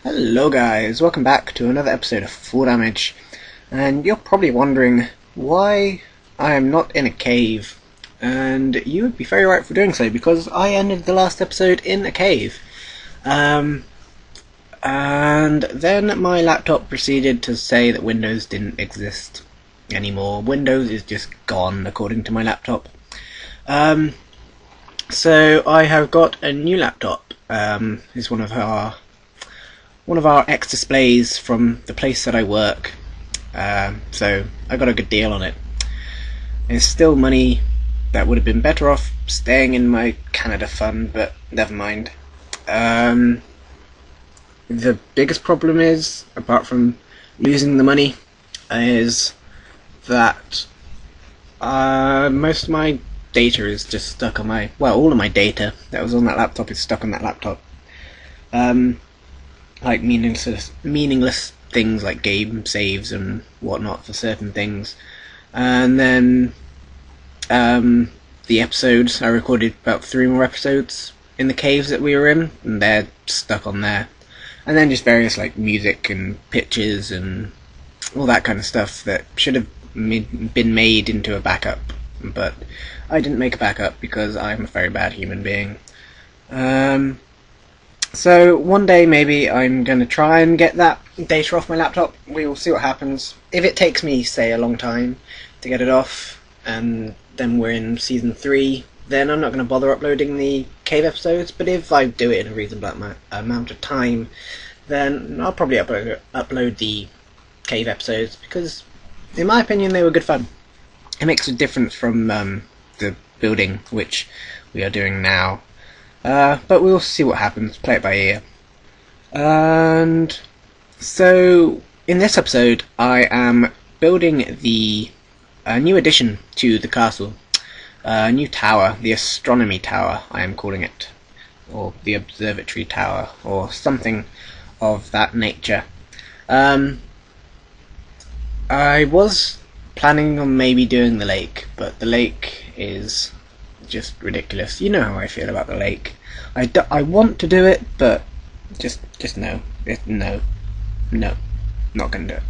Hello guys, welcome back to another episode of Full Damage. And you're probably wondering why I am not in a cave. And you would be very right for doing so, because I ended the last episode in a cave. And then my laptop proceeded to say that Windows didn't exist anymore. Windows is just gone, according to my laptop. So I have got a new laptop. It's one of our ex-displays from the place that I work, so I got a good deal on it. It's still money that would have been better off staying in my Canada fund, but never mind. The biggest problem is, apart from losing the money, is that most of my data is just stuck on my, all of my data that was on that laptop is stuck on that laptop. Like meaningless things like game saves and whatnot for certain things. And then the episodes, I recorded about 3 more episodes in the caves that we were in, and they're stuck on there. And then just various like music and pictures and all that kind of stuff that should have been made into a backup, but I didn't make a backup because I'm a very bad human being. So one day maybe I'm going to try and get that data off my laptop. We will see what happens. If it takes me, say, a long time to get it off, and then we're in season 3, then I'm not going to bother uploading the cave episodes. But if I do it in a reasonable amount of time, then I'll probably upload the cave episodes, because in my opinion they were good fun. It makes a difference from the building, which we are doing now. But we'll see what happens, play it by ear. And so, in this episode, I am building the new addition to the castle. A new tower, the astronomy tower, I am calling it. Or the observatory tower, or something of that nature. I was planning on maybe doing the lake, but the lake is just ridiculous. You know how I feel about the lake. I want to do it, but just no. No, not gonna do it.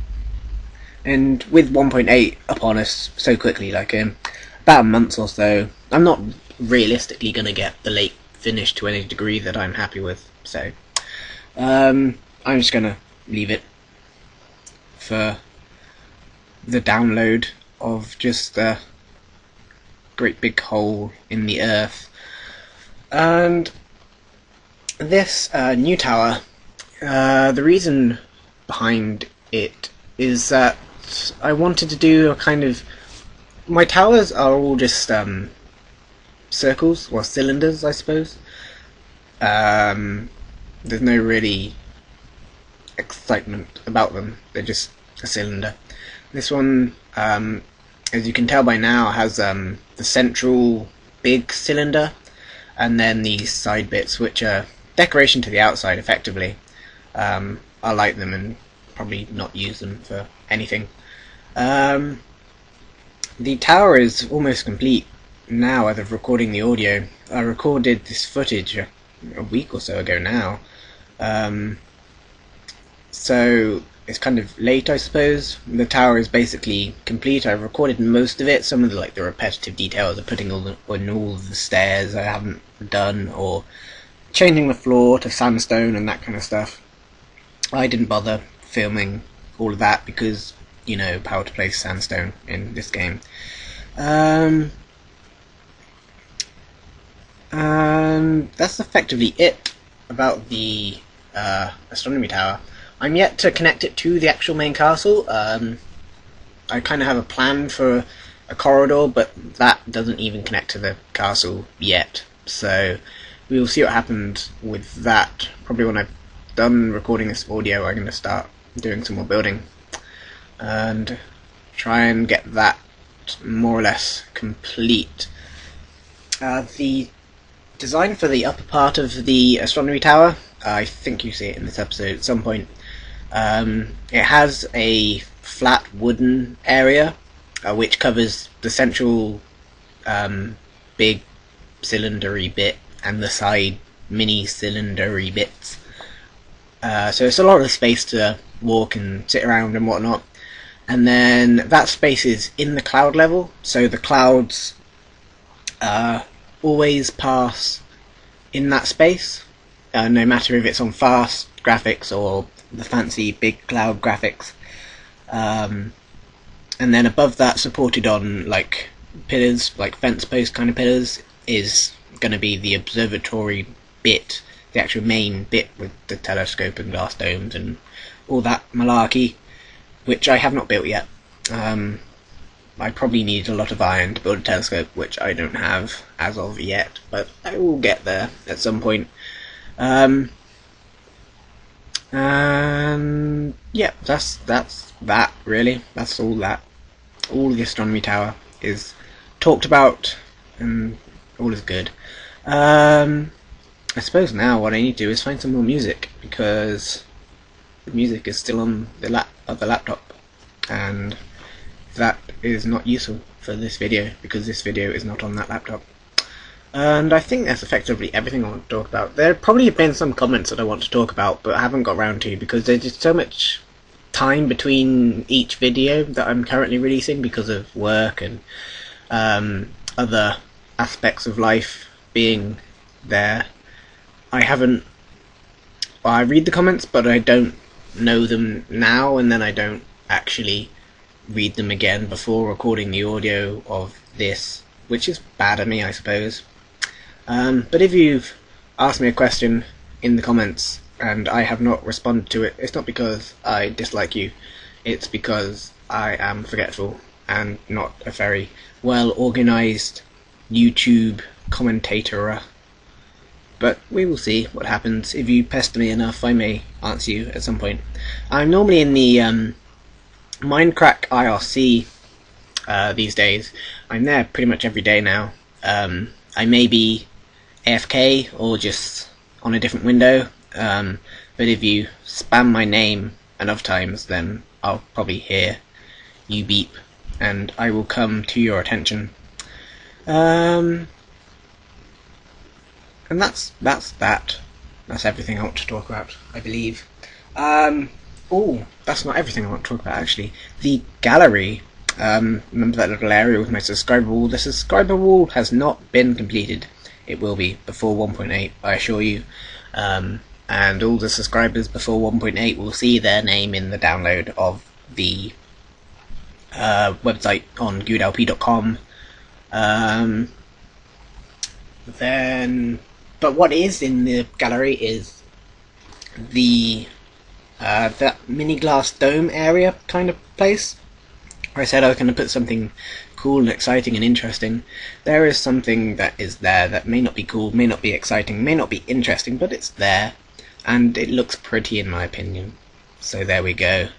And with 1.8 upon us so quickly, like in about a month or so, I'm not realistically gonna get the lake finished to any degree that I'm happy with. So I'm just gonna leave it for the download of just a great big hole in the earth. And this new tower, the reason behind it is that I wanted to do a kind of... My towers are all just circles, or cylinders, I suppose. There's no really excitement about them, they're just a cylinder. This one, as you can tell by now, has the central big cylinder, and then these side bits, which are decoration to the outside, effectively. I like them and probably not use them for anything. The tower is almost complete now as of recording the audio. I recorded this footage a week or so ago now. So it's kind of late, I suppose. The tower is basically complete. I've recorded most of it. Some of the repetitive details of putting all of the stairs I haven't done, or changing the floor to sandstone and that kind of stuff. I didn't bother filming all of that because, you know, how to place sandstone in this game. And that's effectively it about the astronomy tower. I'm yet to connect it to the actual main castle. I kind of have a plan for a corridor, but that doesn't even connect to the castle yet. So we will see what happens with that. Probably when I've done recording this audio, I'm going to start doing some more building and try and get that more or less complete. The design for the upper part of the astronomy tower, I think you see it in this episode at some point. It has a flat wooden area which covers the central big cylindery bit and the side mini cylindery bits. So it's a lot of space to walk and sit around and whatnot. And then that space is in the cloud level, so the clouds always pass in that space, no matter if it's on fast graphics or the fancy big cloud graphics. And then above that, supported on like pillars, like fence post kind of pillars, is going to be the observatory bit, the actual main bit with the telescope and glass domes and all that malarkey, which I have not built yet. I probably need a lot of iron to build a telescope, which I don't have as of yet, but I will get there at some point. And yeah, that's that really. That's all that. All the astronomy tower is talked about, and all is good. I suppose now what I need to do is find some more music, because the music is still on the laptop, and that is not useful for this video, because this video is not on that laptop. And I think that's effectively everything I want to talk about. There probably have been some comments that I want to talk about, but I haven't got around to, because there's just so much time between each video that I'm currently releasing because of work and other aspects of life being there. I read the comments, but I don't know them now, and then I don't actually read them again before recording the audio of this, which is bad of me, I suppose. But if you've asked me a question in the comments and I have not responded to it, it's not because I dislike you, it's because I am forgetful and not a very well organised YouTube commentator. But we will see what happens. If you pester me enough, I may answer you at some point. I'm normally in the Minecraft IRC these days. I'm there pretty much every day now. I may be AFK or just on a different window, but if you spam my name enough times, then I'll probably hear you beep and I will come to your attention. And that's that. That's everything I want to talk about, I believe. Oh, that's not everything I want to talk about, actually. The gallery. Remember that little area with my subscriber wall? The subscriber wall has not been completed. It will be before 1.8, I assure you. And all the subscribers before 1.8 will see their name in the download of the website on goodlp.com. But what is in the gallery is the that mini glass dome area kind of place. Where I said I was going to put something cool and exciting and interesting. There is something that is there that may not be cool, may not be exciting, may not be interesting, but it's there, and it looks pretty in my opinion. So there we go.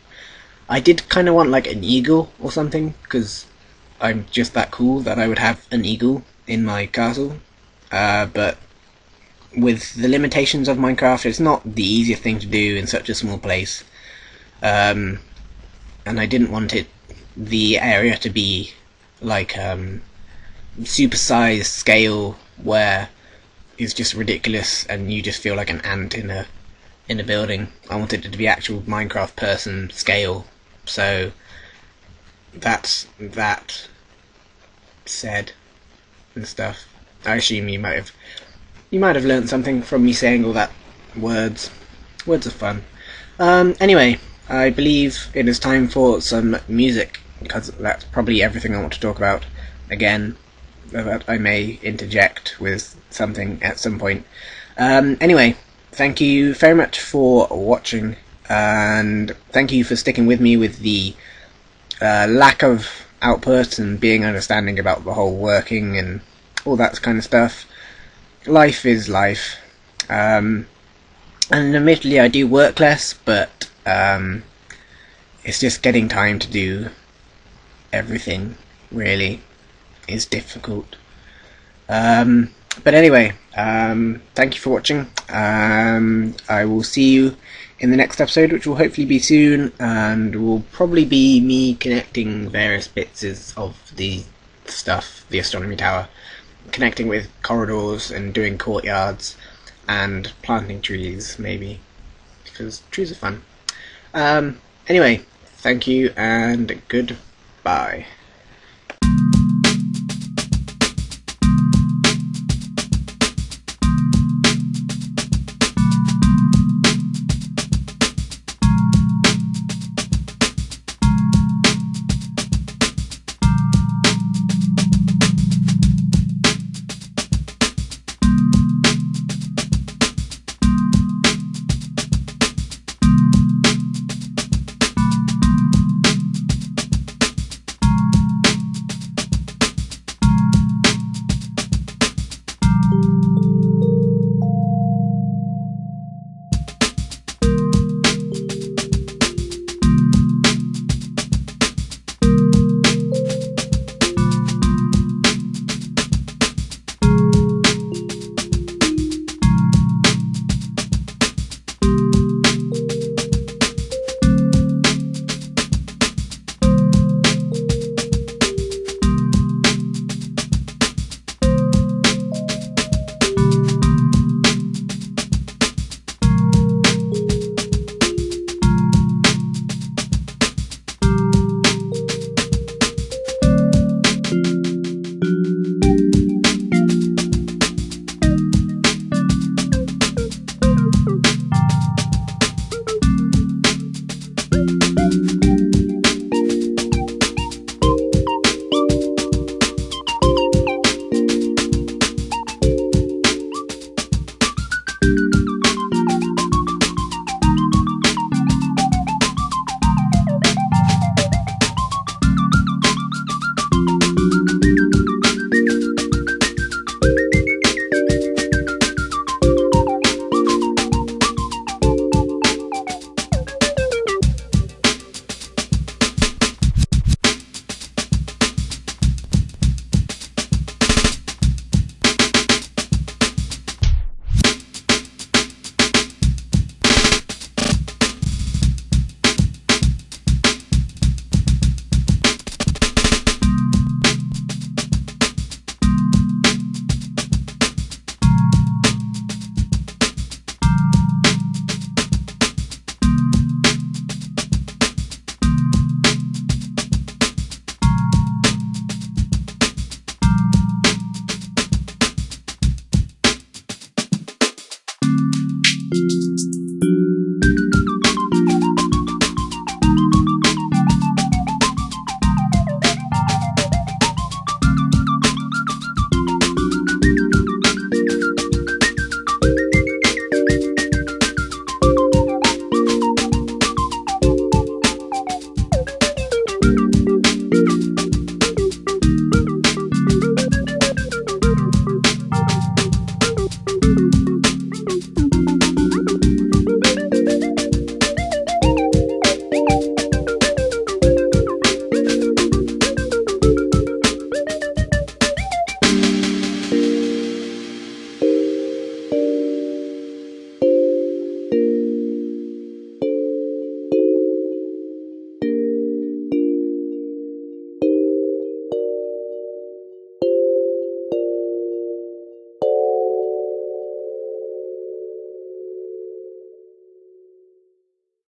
I did kind of want like an eagle or something, because I'm just that cool that I would have an eagle in my castle. But with the limitations of Minecraft, it's not the easiest thing to do in such a small place. And I didn't want the area to be like super-sized scale where it's just ridiculous and you just feel like an ant in a building. I wanted it to be actual Minecraft person scale. So that's that said and stuff. I assume you might have learned something from me saying all that words. Words are fun. Anyway, I believe it is time for some music, because that's probably everything I want to talk about. Again, that I may interject with something at some point. Anyway, thank you very much for watching, and thank you for sticking with me with the lack of output and being understanding about the whole working and all that kind of stuff. Life is life. And admittedly I do work less, but it's just getting time to do everything really is difficult. But anyway, thank you for watching. I will see you in the next episode, which will hopefully be soon, and will probably be me connecting various bits of the stuff, the astronomy tower, connecting with corridors and doing courtyards and planting trees, maybe. because trees are fun. Anyway, thank you and goodbye.